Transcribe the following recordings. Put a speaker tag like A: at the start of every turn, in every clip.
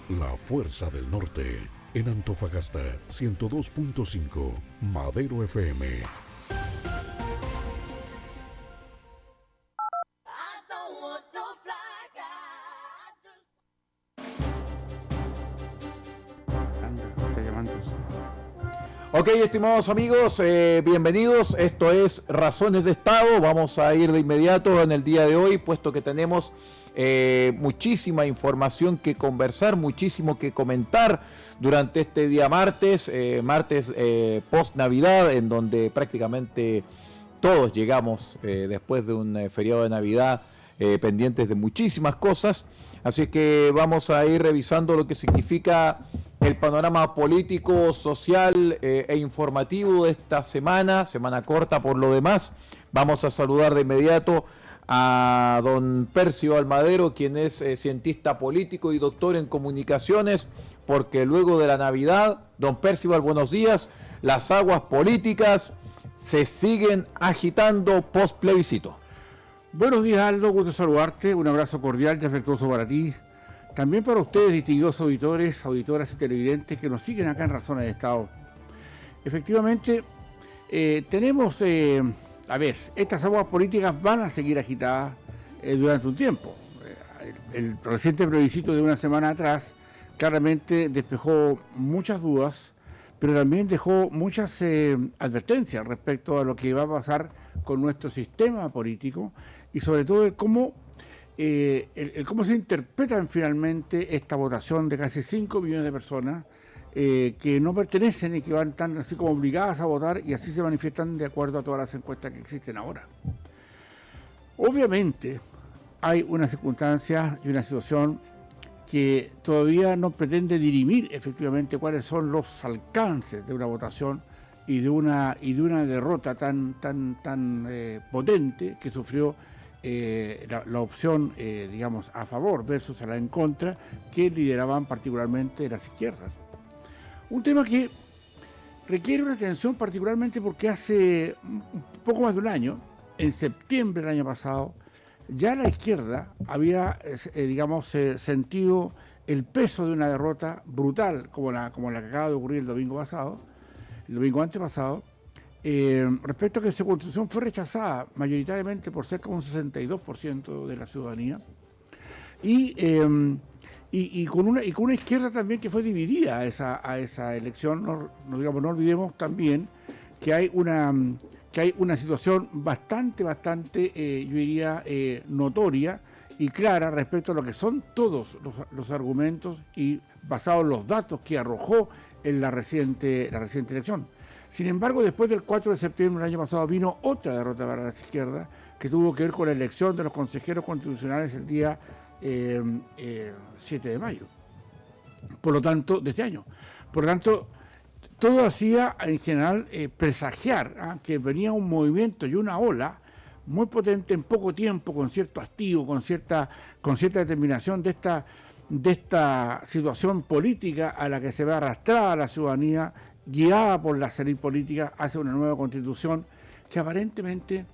A: La Fuerza del Norte. En Antofagasta, 102.5. Madero FM.
B: Ok, estimados amigos, bienvenidos. Esto es Razones de Estado. Vamos a ir de inmediato en el día de hoy, puesto que tenemos muchísima información que conversar, muchísimo que comentar durante este día martes, post Navidad, en donde prácticamente todos llegamos después de un feriado de Navidad pendientes de muchísimas cosas. Así que vamos a ir revisando lo que significa el panorama político, social e informativo de esta semana corta por lo demás. Vamos a saludar de inmediato a don Percio Almadero, quien es cientista político y doctor en comunicaciones, porque luego de la Navidad, don Percio, buenos días, las aguas políticas se siguen agitando post plebiscito.
C: Buenos días, Aldo, gusto saludarte, un abrazo cordial y afectuoso para ti. También para ustedes, distinguidos auditores, auditoras y televidentes que nos siguen acá en Razones de Estado. Efectivamente, tenemos, estas aguas políticas van a seguir agitadas durante un tiempo. El reciente plebiscito de una semana atrás claramente despejó muchas dudas, pero también dejó muchas advertencias respecto a lo que va a pasar con nuestro sistema político y sobre todo el cómo se interpretan finalmente esta votación de casi 5 millones de personas que no pertenecen y que van tan así como obligadas a votar y así se manifiestan de acuerdo a todas las encuestas que existen ahora. Obviamente hay una circunstancia y una situación que todavía no pretende dirimir efectivamente cuáles son los alcances de una votación y de una derrota tan potente que sufrió la opción, a favor versus a la en contra, que lideraban particularmente las izquierdas. Un tema que requiere una atención particularmente porque hace un poco más de un año, en septiembre del año pasado, ya la izquierda había, sentido el peso de una derrota brutal como la que acaba de ocurrir el domingo antepasado, respecto a que su constitución fue rechazada mayoritariamente por cerca de un 62% de la ciudadanía y con una izquierda también que fue dividida a esa elección. No olvidemos también que hay una situación bastante yo diría notoria y clara respecto a lo que son todos los argumentos y basados en los datos que arrojó en la reciente elección. Sin embargo, después del 4 de septiembre del año pasado vino otra derrota para la izquierda que tuvo que ver con la elección de los consejeros constitucionales el día 7 de mayo, por lo tanto, de este año. Por lo tanto, todo hacía en general presagiar que venía un movimiento y una ola muy potente en poco tiempo, con cierto hastío, con cierta determinación de esta situación política a la que se ve arrastrada la ciudadanía, guiada por la salida política hacia una nueva constitución que aparentemente,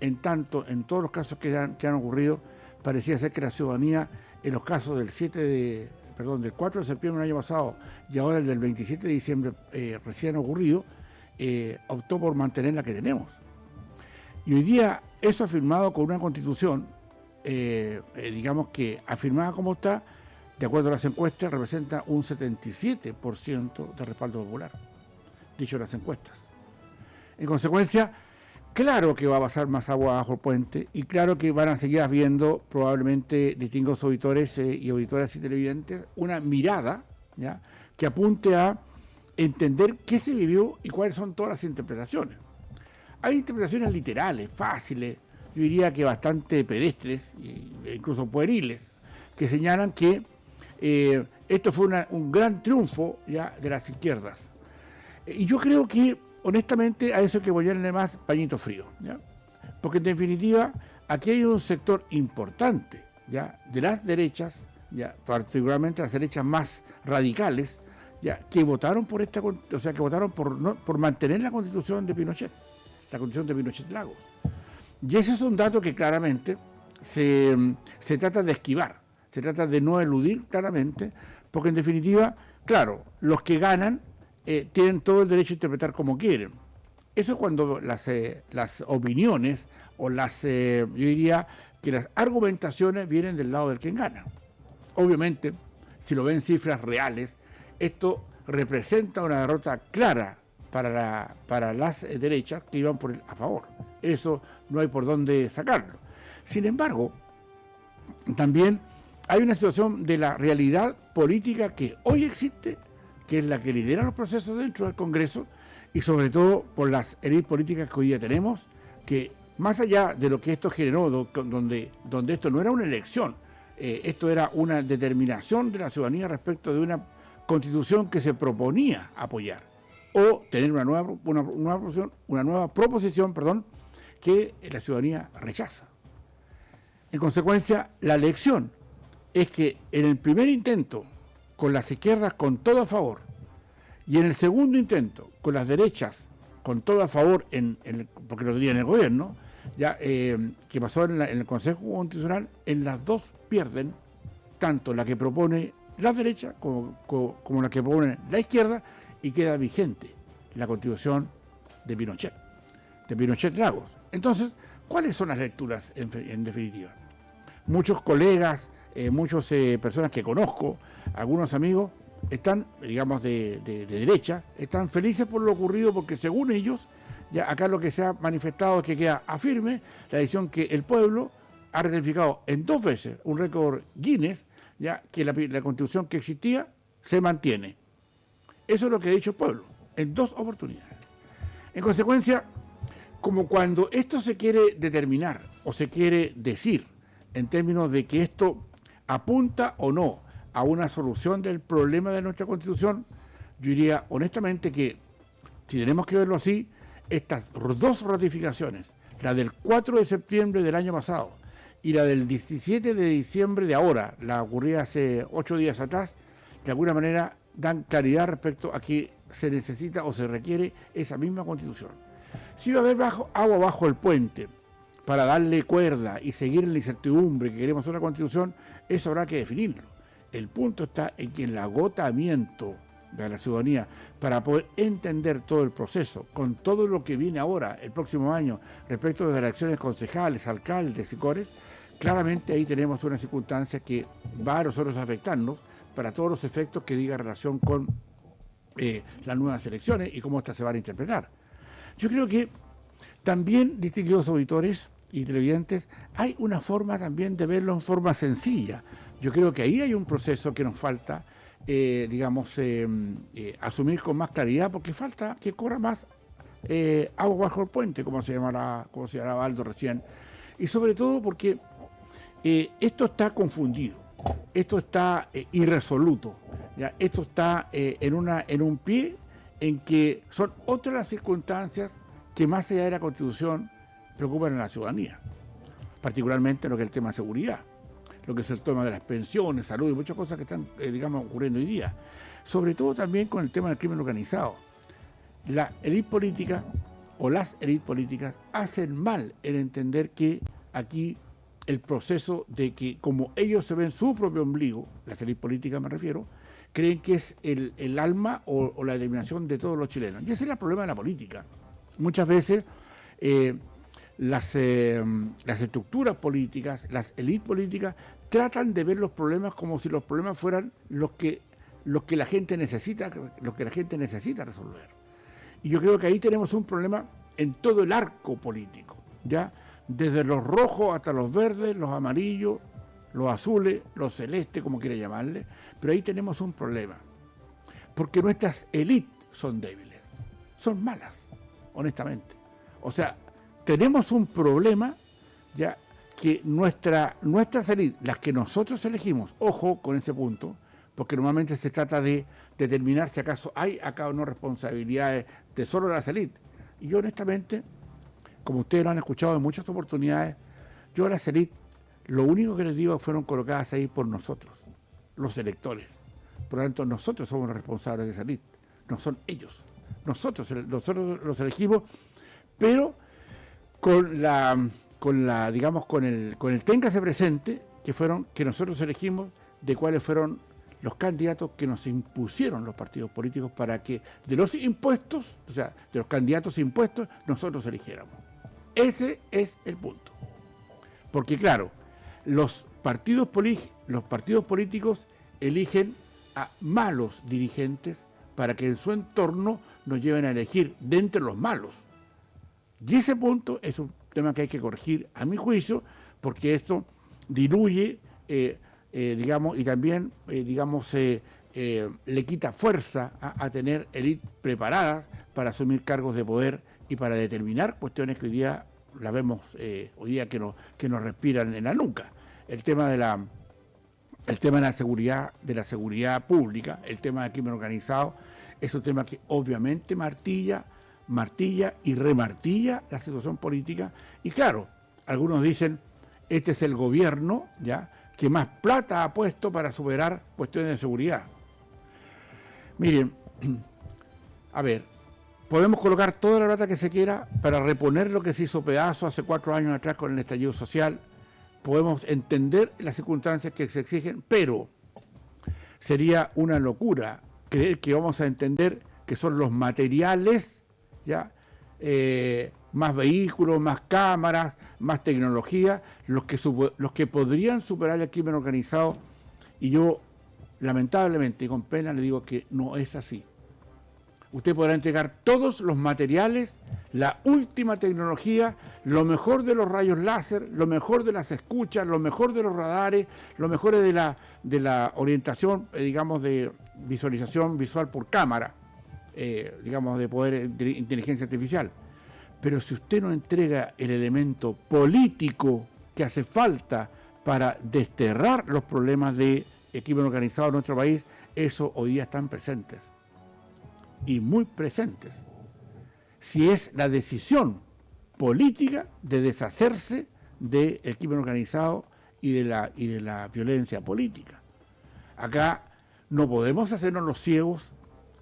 C: en todos los casos que han ocurrido, parecía ser que la ciudadanía, en los casos del 4 de septiembre del año pasado y ahora el del 27 de diciembre recién ocurrido, optó por mantener la que tenemos. Y hoy día eso afirmado con una constitución, que afirmada como está, de acuerdo a las encuestas, representa un 77% de respaldo popular, dicho las encuestas. En consecuencia, claro que va a pasar más agua bajo el puente y claro que van a seguir habiendo probablemente distintos auditores y auditoras y televidentes una mirada, ¿ya?, que apunte a entender qué se vivió y cuáles son todas las interpretaciones. Hay interpretaciones literales, fáciles, yo diría que bastante pedestres e incluso pueriles, que señalan que esto fue un gran triunfo ya de las izquierdas. Y yo creo que, honestamente, a eso hay que ponerle más pañito frío, ¿ya? Porque en definitiva, aquí hay un sector importante, ¿ya?, de las derechas, ya, particularmente las derechas más radicales, ya, que votaron por por mantener la constitución de Pinochet, la constitución de Pinochet Lagos. Y ese es un dato que claramente se trata de esquivar. se trata de no eludir claramente, porque en definitiva, claro, los que ganan tienen todo el derecho a interpretar como quieren. Eso es cuando las opiniones o yo diría que las argumentaciones vienen del lado del quien gana. Obviamente, si lo ven cifras reales, esto representa una derrota clara para las derechas que iban a favor. Eso no hay por dónde sacarlo. Sin embargo, también hay una situación de la realidad política que hoy existe, que es la que lidera los procesos dentro del Congreso, y sobre todo por las élites políticas que hoy día tenemos, que más allá de lo que esto generó, donde esto no era una elección, esto era una determinación de la ciudadanía respecto de una constitución que se proponía apoyar, o tener una nueva proposición, que la ciudadanía rechaza. En consecuencia, la elección es que en el primer intento, con las izquierdas con todo a favor, y en el segundo intento, con las derechas con todo a favor, porque lo tenía en el gobierno, que pasó en el Consejo Constitucional, en las dos pierden, tanto la que propone la derecha como la que propone la izquierda, y queda vigente la Constitución de Pinochet Lagos. Entonces, ¿cuáles son las lecturas en definitiva? Muchos colegas, muchas personas que conozco, algunos amigos, están, digamos, de derecha, están felices por lo ocurrido porque según ellos, ya acá lo que se ha manifestado es que queda afirme la decisión que el pueblo ha ratificado en 2 veces, un récord Guinness, ya que la Constitución que existía se mantiene. Eso es lo que ha dicho el pueblo, en 2 oportunidades. En consecuencia, como cuando esto se quiere determinar o se quiere decir en términos de que esto apunta o no a una solución del problema de nuestra Constitución, yo diría honestamente que, si tenemos que verlo así, estas 2 ratificaciones, la del 4 de septiembre del año pasado y la del 17 de diciembre de ahora, la ocurrida hace 8 días atrás, de alguna manera dan claridad respecto a que se necesita o se requiere esa misma Constitución. Si va a haber agua bajo el puente para darle cuerda y seguir en la incertidumbre que queremos una Constitución, eso habrá que definirlo. El punto está en que el agotamiento de la ciudadanía para poder entender todo el proceso, con todo lo que viene ahora, el próximo año, respecto de las elecciones concejales, alcaldes y cores, claramente ahí tenemos una circunstancia que va a nosotros a afectarnos para todos los efectos que diga relación con las nuevas elecciones y cómo estas se van a interpretar. Yo creo que también, distinguidos auditores y televidentes, hay una forma también de verlo en forma sencilla. Yo creo que ahí hay un proceso que nos falta, asumir con más claridad, porque falta que corra más agua bajo el puente, como se llamaba Aldo recién, y sobre todo porque esto está confundido, esto está irresoluto, ¿ya? Esto está en un pie en que son otras las circunstancias que más allá de la Constitución preocupan a la ciudadanía, particularmente lo que es el tema de seguridad, lo que es el tema de las pensiones, salud y muchas cosas que están, ocurriendo hoy día. Sobre todo también con el tema del crimen organizado. La élite política o las élites políticas hacen mal en entender que aquí el proceso de que, como ellos se ven su propio ombligo, las élites políticas me refiero, creen que es el alma o la determinación de todos los chilenos. Y ese es el problema de la política. Muchas veces las estructuras políticas, las élites políticas, tratan de ver los problemas como si los problemas fueran los que la gente necesita resolver. Y yo creo que ahí tenemos un problema en todo el arco político, ¿ya? Desde los rojos hasta los verdes, los amarillos, los azules, los celestes, como quiera llamarle, pero ahí tenemos un problema, porque nuestras élites son débiles, son malas, honestamente. O sea, tenemos un problema, ya, que nuestras élites, las que nosotros elegimos, ojo con ese punto, porque normalmente se trata de determinar si acaso hay acá o no responsabilidades de solo las élites. Y yo honestamente, como ustedes lo han escuchado en muchas oportunidades, yo a las élites, lo único que les digo fueron colocadas ahí por nosotros, los electores. Por lo tanto, nosotros somos los responsables de esa élite, no son ellos. Nosotros los elegimos, pero con la digamos, con el téngase presente que nosotros elegimos de cuáles fueron los candidatos que nos impusieron los partidos políticos para que de los impuestos, o sea, de los candidatos impuestos, nosotros eligiéramos. Ese es el punto. Porque claro, los partidos políticos eligen a malos dirigentes para que en su entorno nos lleven a elegir de entre los malos. Y ese punto es un tema que hay que corregir, a mi juicio, porque esto diluye, digamos, y también, le quita fuerza a tener élites preparadas para asumir cargos de poder y para determinar cuestiones que hoy día las vemos, hoy día que nos respiran en la nuca. El tema de la seguridad pública, el tema del crimen organizado, es un tema que obviamente martilla y remartilla la situación política. Y claro, algunos dicen, este es el gobierno, ¿ya?, que más plata ha puesto para superar cuestiones de seguridad. Miren, a ver, podemos colocar toda la plata que se quiera para reponer lo que se hizo pedazo hace 4 años atrás con el estallido social. Podemos entender las circunstancias que se exigen, pero sería una locura creer que vamos a entender que son los materiales, ¿ya?, más vehículos, más cámaras, más tecnología, los que podrían superar el crimen organizado. Y yo, lamentablemente y con pena, le digo que no es así. Usted podrá entregar todos los materiales, la última tecnología, lo mejor de los rayos láser, lo mejor de las escuchas, lo mejor de los radares, lo mejor de la orientación, digamos, de visualización visual por cámara, digamos, de poder de inteligencia artificial. Pero si usted no entrega el elemento político que hace falta para desterrar los problemas de crimen organizado en nuestro país, eso hoy día están presentes. Y muy presentes. Si es la decisión política de deshacerse del crimen organizado y de la violencia política. Acá no podemos hacernos los ciegos,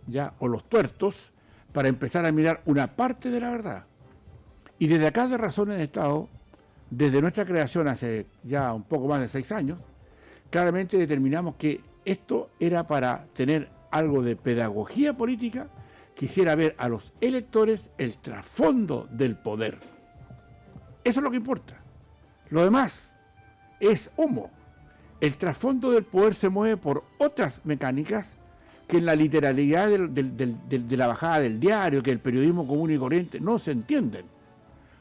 C: ya, o los tuertos para empezar a mirar una parte de la verdad. Y desde acá de Razones de Estado, desde nuestra creación hace ya un poco más de 6 años, claramente determinamos que esto era para tener algo de pedagogía política, quisiera ver a los electores el trasfondo del poder. Eso es lo que importa. Lo demás es humo. El trasfondo del poder se mueve por otras mecánicas que en la literalidad de la bajada del diario, que el periodismo común y corriente no se entienden.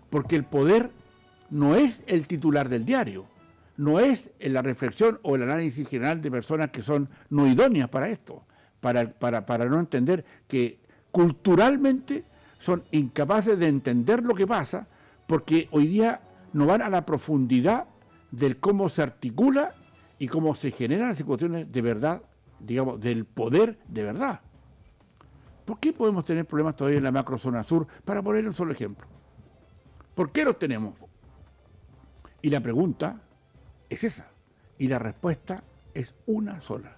C: Porque el poder no es el titular del diario, no es la reflexión o el análisis general de personas que son no idóneas para esto, para no entender que culturalmente son incapaces de entender lo que pasa, porque hoy día no van a la profundidad del cómo se articula y cómo se generan las situaciones de verdad, digamos, del poder de verdad. ¿Por qué podemos tener problemas todavía en la macrozona sur? Para poner un solo ejemplo. ¿Por qué los tenemos? Y la pregunta es esa. Y la respuesta es una sola.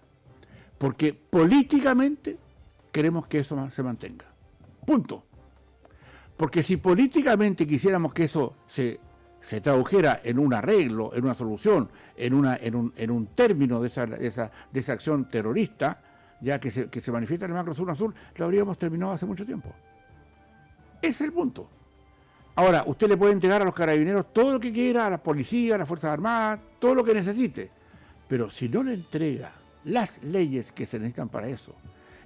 C: Porque políticamente queremos que eso se mantenga. Punto. Porque si políticamente quisiéramos que eso se tradujera en un arreglo, en una solución, en un término de esa acción terrorista, ya que se manifiesta en el macrozona sur, lo habríamos terminado hace mucho tiempo. Ese es el punto. Ahora, usted le puede entregar a los carabineros todo lo que quiera, a la policía, a las Fuerzas Armadas, todo lo que necesite. Pero si no le entrega las leyes que se necesitan para eso,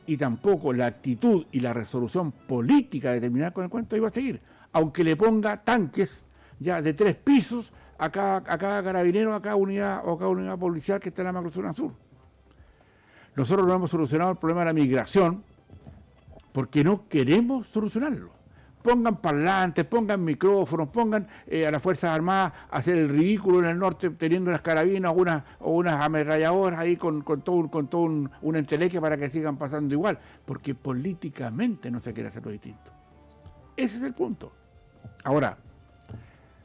C: y tampoco la actitud y la resolución política de terminar con el cuento, iba a seguir. Aunque le ponga tanques ya de 3 pisos a cada carabinero, a cada unidad o a cada unidad policial que está en la macrozona sur. Nosotros no hemos solucionado el problema de la migración porque no queremos solucionarlo. Pongan parlantes, pongan micrófonos, pongan a las Fuerzas Armadas a hacer el ridículo en el norte teniendo las carabinas o unas ametralladoras ahí con todo una entelequia para que sigan pasando igual, porque políticamente no se quiere hacerlo distinto. Ese es el punto. Ahora,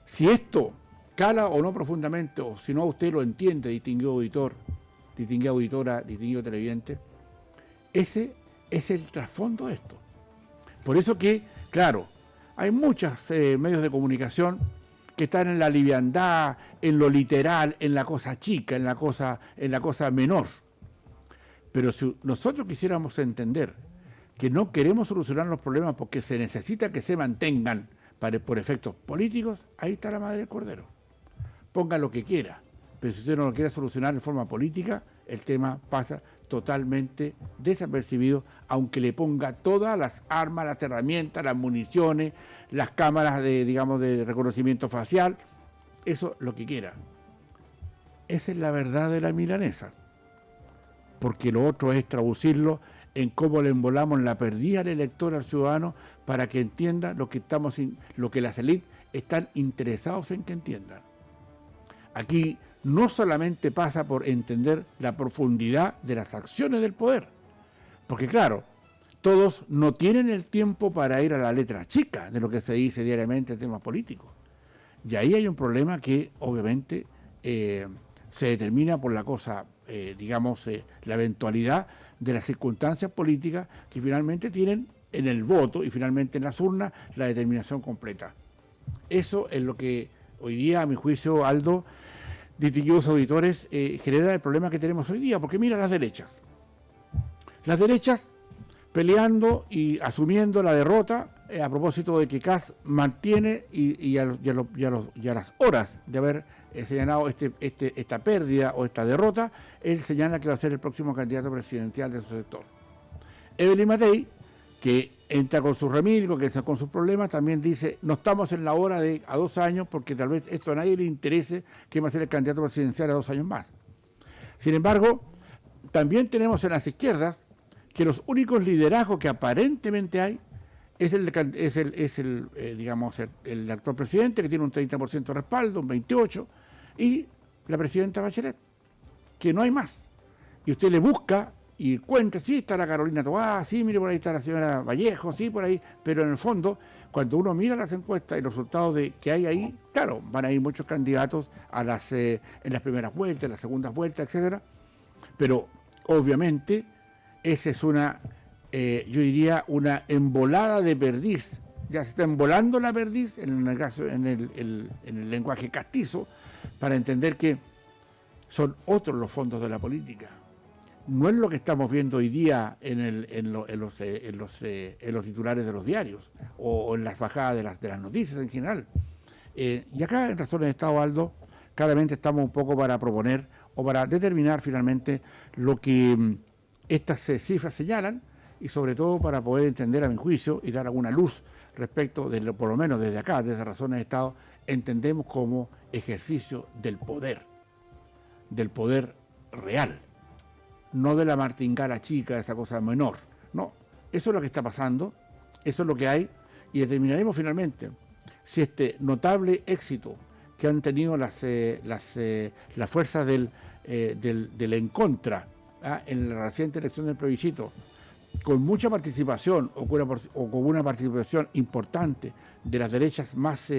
C: si esto cala o no profundamente, o si no usted lo entiende, distinguido auditor, distinguida auditora, distinguido televidente, ese es el trasfondo de esto. Por eso que, claro, hay muchos medios de comunicación que están en la liviandad, en lo literal, en la cosa chica, en la cosa menor. Pero si nosotros quisiéramos entender que no queremos solucionar los problemas porque se necesita que se mantengan por efectos políticos, ahí está la madre del cordero. Ponga lo que quiera, pero si usted no lo quiere solucionar de forma política, el tema pasa totalmente desapercibido, aunque le ponga todas las armas, las herramientas, las municiones, las cámaras de reconocimiento facial, eso lo que quiera. Esa es la verdad de la milanesa, porque lo otro es traducirlo en cómo le embolamos la perdida al elector, al ciudadano, para que entienda lo que las élites están interesados en que entiendan. Aquí no solamente pasa por entender la profundidad de las acciones del poder, porque claro, todos no tienen el tiempo para ir a la letra chica de lo que se dice diariamente en temas políticos. Y ahí hay un problema que obviamente se determina por la cosa, la eventualidad de las circunstancias políticas que finalmente tienen en el voto y finalmente en las urnas la determinación completa. Eso es lo que hoy día, a mi juicio, Aldo, distinguidos auditores, genera el problema que tenemos hoy día, porque mira las derechas. Las derechas peleando y asumiendo la derrota a propósito de que Kast mantiene y a las horas de haber señalado esta pérdida o esta derrota, él señala que va a ser el próximo candidato presidencial de su sector. Evelyn Matei, que entra con sus remilgos, que está con sus problemas, también dice, no estamos en la hora de a 2 años, porque tal vez esto a nadie le interese que va a ser el candidato presidencial a 2 años más. Sin embargo, también tenemos en las izquierdas que los únicos liderazgos que aparentemente hay es el actual presidente, que tiene un 30% de respaldo, un 28%, y la presidenta Bachelet, que no hay más. Y usted le busca y encuentra, sí, está la Carolina Toá, sí, mire, por ahí está la señora Vallejo, sí, por ahí, pero en el fondo, cuando uno mira las encuestas y los resultados que hay ahí, claro, van a ir muchos candidatos en las primeras vueltas, en las segundas vueltas, etcétera, pero obviamente esa es yo diría, una embolada de perdiz. Ya se está embolando la perdiz, en el lenguaje castizo, para entender que son otros los fondos de la política. No es lo que estamos viendo hoy día en los titulares de los diarios o en las bajadas de las noticias en general. Y acá, en Razones de Estado, Aldo, claramente estamos un poco para proponer o para determinar finalmente lo que estas cifras señalan, y sobre todo para poder entender, a mi juicio, y dar alguna luz respecto de por lo menos desde acá, desde Razones de Estado, entendemos como ejercicio del poder real, no de la martingala chica, esa cosa menor. No, eso es lo que está pasando, eso es lo que hay, y determinaremos finalmente si este notable éxito que han tenido las fuerzas del en contra, en la reciente elección del plebiscito, con mucha participación o con una participación importante de las derechas más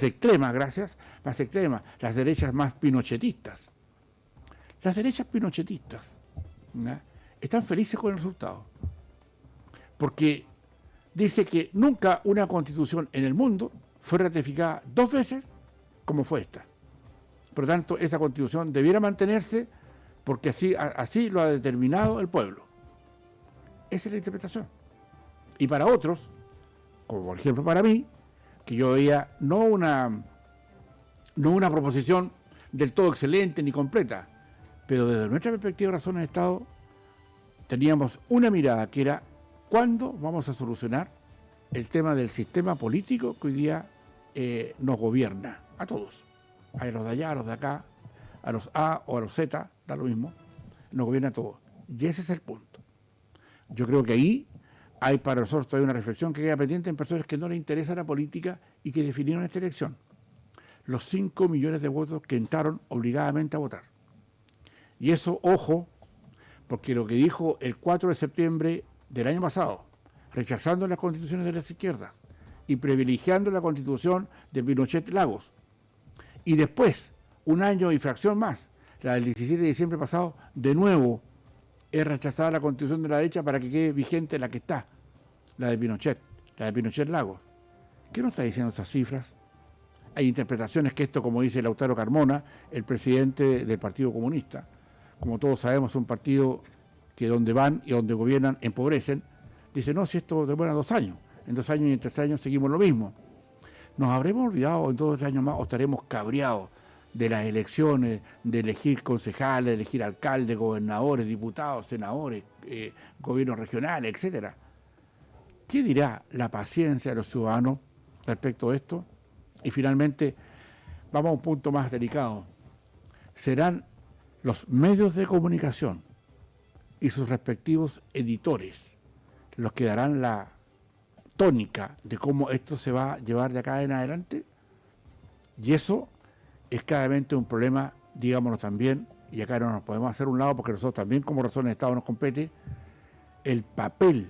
C: extremas, las derechas más pinochetistas. Las derechas pinochetistas, ¿no?, están felices con el resultado, porque dice que nunca una constitución en el mundo fue ratificada 2 veces como fue esta. Por lo tanto, esa constitución debiera mantenerse porque así lo ha determinado el pueblo. Esa es la interpretación. Y para otros, como por ejemplo para mí, que yo veía no una proposición del todo excelente ni completa, pero desde nuestra perspectiva de Razones de Estado teníamos una mirada que era ¿cuándo vamos a solucionar el tema del sistema político que hoy día nos gobierna a todos? A los de allá, a los de acá, a los A o a los Z, da lo mismo, nos gobierna a todos. Y ese es el punto. Yo creo que ahí hay para nosotros todavía una reflexión que queda pendiente en personas que no les interesa la política y que definieron esta elección. Los 5 millones de votos que entraron obligadamente a votar. Y eso, ojo, porque lo que dijo el 4 de septiembre del año pasado, rechazando las constituciones de las izquierdas y privilegiando la constitución de Pinochet Lagos, y después, un año y fracción más, la del 17 de diciembre pasado, de nuevo es rechazada la constitución de la derecha para que quede vigente la que está, la de Pinochet Lagos. ¿Qué nos está diciendo esas cifras? Hay interpretaciones que esto, como dice Lautaro Carmona, el presidente del Partido Comunista, como todos sabemos, es un partido que donde van y donde gobiernan empobrecen, dice, no, si esto demora 2 años, en 2 años y en 3 años seguimos lo mismo. ¿Nos habremos olvidado en 2 años más o estaremos cabreados de las elecciones, de elegir concejales, de elegir alcaldes, gobernadores, diputados, senadores, gobiernos regionales, etcétera? ¿Qué dirá la paciencia de los ciudadanos respecto a esto? Y finalmente, vamos a un punto más delicado. Serán los medios de comunicación y sus respectivos editores los que darán la tónica de cómo esto se va a llevar de acá en adelante. Y eso es claramente un problema, digámoslo también, y acá no nos podemos hacer un lado porque nosotros también como Razones de Estado nos compete, el papel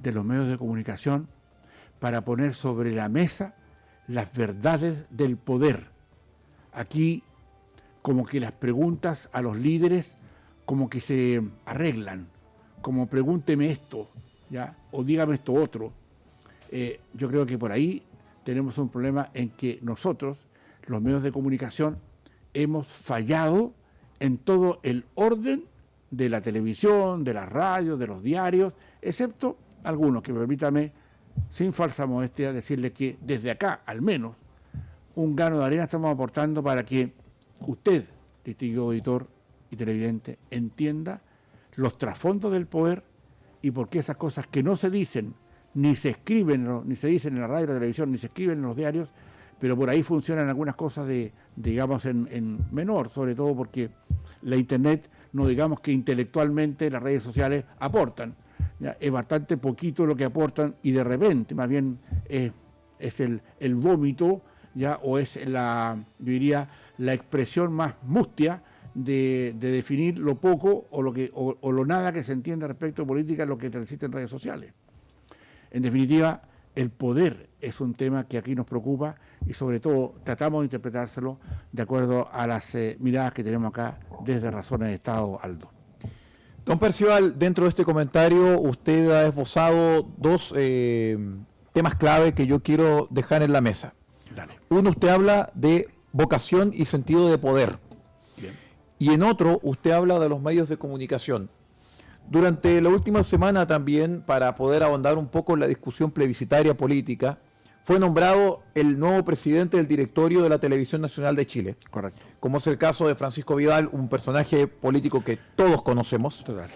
C: de los medios de comunicación para poner sobre la mesa las verdades del poder. Aquí como que las preguntas a los líderes como que se arreglan, como pregúnteme esto, ¿ya? O dígame esto otro. Yo creo que por ahí tenemos un problema en que nosotros, los medios de comunicación, hemos fallado en todo el orden de la televisión, de la radio, de los diarios, excepto algunos, que permítame, sin falsa modestia, decirle que desde acá, al menos, un grano de arena estamos aportando para que usted, distinguido auditor y televidente, entienda los trasfondos del poder y por qué esas cosas que no se dicen, ni se escriben, ni se dicen en la radio y la televisión, ni se escriben en los diarios, pero por ahí funcionan algunas cosas digamos, en menor, sobre todo porque la Internet, no digamos que intelectualmente las redes sociales aportan, ¿ya? Es bastante poquito lo que aportan y de repente, más bien, es el vómito, ¿ya? O es yo diría, la expresión más mustia de definir lo poco o lo nada que se entiende respecto a política, lo que transita en redes sociales. En definitiva, el poder es un tema que aquí nos preocupa y sobre todo tratamos de interpretárselo de acuerdo a las miradas que tenemos acá desde Razones de Estado, Aldo.
B: Don Percival, dentro de este comentario usted ha esbozado 2 temas clave que yo quiero dejar en la mesa.
C: Dale.
B: Uno, usted habla de vocación y sentido de poder.
C: Bien.
B: Y en otro, usted habla de los medios de comunicación. Durante la última semana también, para poder ahondar un poco en la discusión plebiscitaria política, fue nombrado el nuevo presidente del directorio de la Televisión Nacional de Chile.
C: Correcto.
B: Como es el caso de Francisco Vidal, un personaje político que todos conocemos,
C: Total.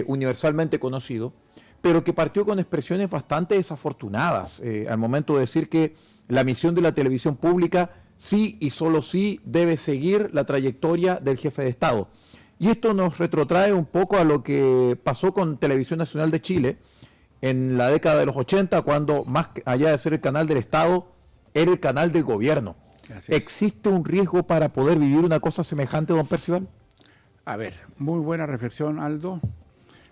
B: universalmente conocido, pero que partió con expresiones bastante desafortunadas al momento de decir que la misión de la televisión pública sí y solo sí debe seguir la trayectoria del jefe de Estado. Y esto nos retrotrae un poco a lo que pasó con Televisión Nacional de Chile en la década de los 80, cuando más allá de ser el canal del Estado, era el canal del gobierno. ¿Existe un riesgo para poder vivir una cosa semejante, don Percival?
C: A ver, muy buena reflexión, Aldo.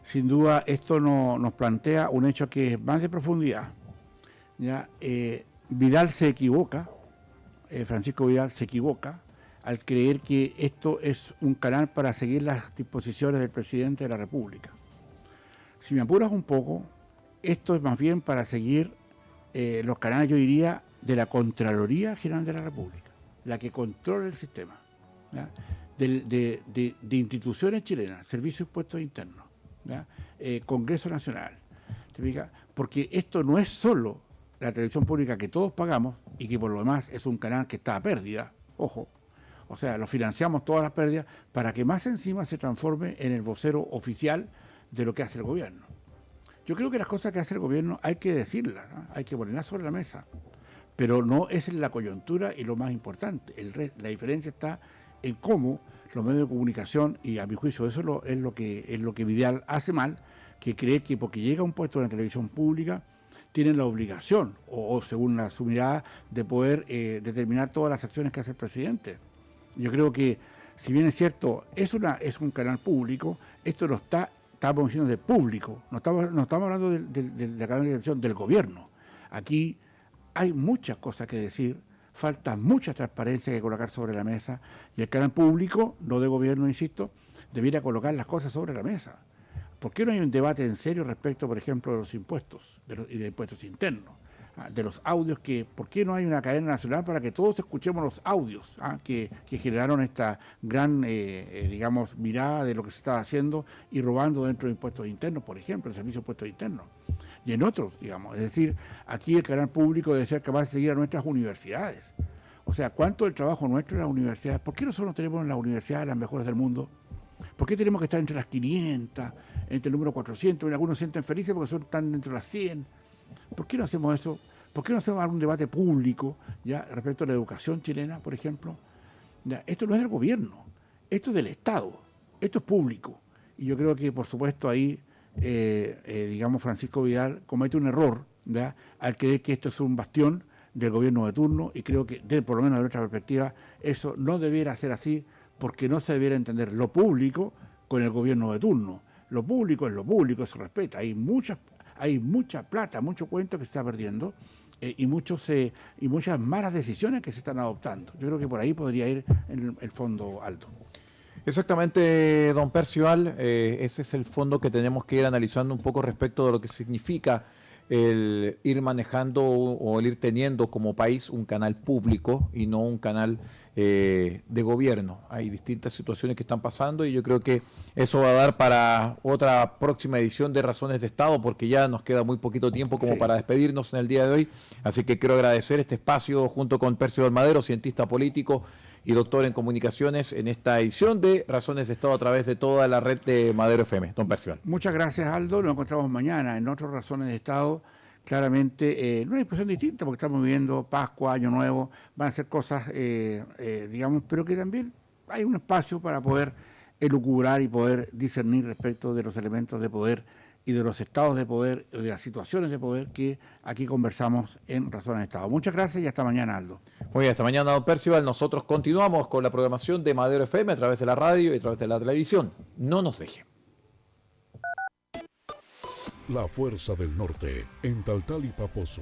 C: Sin duda, esto nos plantea un hecho que es más de profundidad. ¿Ya? Vidal se equivoca, Francisco Vidal se equivoca al creer que esto es un canal para seguir las disposiciones del presidente de la República. Si me apuras un poco, esto es más bien para seguir los canales, yo diría, de la Contraloría General de la República, la que controla el sistema, ¿ya? De instituciones chilenas, Servicio de Impuestos Internos, ¿ya? Congreso Nacional, ¿te fijas? Porque esto no es solo la televisión pública que todos pagamos y que por lo demás es un canal que está a pérdida, ojo, o sea, lo financiamos todas las pérdidas para que más encima se transforme en el vocero oficial de lo que hace el gobierno. Yo creo que las cosas que hace el gobierno hay que decirlas, ¿no? Hay que ponerlas sobre la mesa, pero no es en la coyuntura y lo más importante. La diferencia está en cómo los medios de comunicación, y a mi juicio eso es lo que Vidal hace mal, que cree que porque llega a un puesto en la televisión pública tienen la obligación, o según su mirada, de poder determinar todas las acciones que hace el presidente. Yo creo que, si bien es cierto, es un canal público, esto no estamos diciendo de público, no estamos hablando de la canal de televisión del gobierno. Aquí hay muchas cosas que decir, falta mucha transparencia que colocar sobre la mesa, y el canal público, no de gobierno, insisto, debiera colocar las cosas sobre la mesa. ¿Por qué no hay un debate en serio respecto, por ejemplo, de los impuestos y de impuestos internos? de los audios, que por qué no hay una cadena nacional para que todos escuchemos los audios que generaron esta gran, digamos, mirada de lo que se estaba haciendo y robando dentro de impuestos internos, por ejemplo, el servicio de impuestos internos, y en otros, digamos. Es decir, aquí el canal público debe ser capaz de seguir a nuestras universidades. O sea, ¿cuánto del trabajo nuestro en las universidades? ¿Por qué nosotros no tenemos en las universidades las mejores del mundo? ¿Por qué tenemos que estar entre las 500, entre el número 400? En algunos se sienten felices porque están entre las 100. ¿Por qué no hacemos eso? ¿Por qué no hacemos algún debate público ya respecto a la educación chilena, por ejemplo? Ya, esto no es del gobierno, esto es del Estado, esto es público. Y yo creo que, por supuesto, ahí, digamos, Francisco Vidal comete un error, ¿ya?, al creer que esto es un bastión del gobierno de turno, y creo que, por lo menos de nuestra perspectiva, eso no debiera ser así, porque no se debiera entender lo público con el gobierno de turno. Lo público es lo público, se respeta. Hay mucha plata, mucho cuento que se está perdiendo, y muchas malas decisiones que se están adoptando. Yo creo que por ahí podría ir el fondo alto.
B: Exactamente, don Percival, ese es el fondo que tenemos que ir analizando un poco respecto de lo que significa el ir manejando o el ir teniendo como país un canal público y no un canal de gobierno. Hay distintas situaciones que están pasando y yo creo que eso va a dar para otra próxima edición de Razones de Estado, porque ya nos queda muy poquito tiempo como para despedirnos en el día de hoy. Así que quiero agradecer este espacio junto con Percival Madero, cientista político y doctor en comunicaciones, en esta edición de Razones de Estado a través de toda la red de Madero FM. Don Percival.
C: Muchas gracias, Aldo. Nos encontramos mañana en otras Razones de Estado. Claramente, no hay expresión distinta porque estamos viviendo Pascua, Año Nuevo, van a ser cosas, digamos, pero que también hay un espacio para poder elucubrar y poder discernir respecto de los elementos de poder y de los estados de poder, de las situaciones de poder que aquí conversamos en Razones de Estado. Muchas gracias y hasta mañana, Aldo.
B: Muy bien, hasta mañana, don Percival. Nosotros continuamos con la programación de Madero FM a través de la radio y a través de la televisión. No nos dejen.
A: La Fuerza del Norte, en Taltal y Paposo.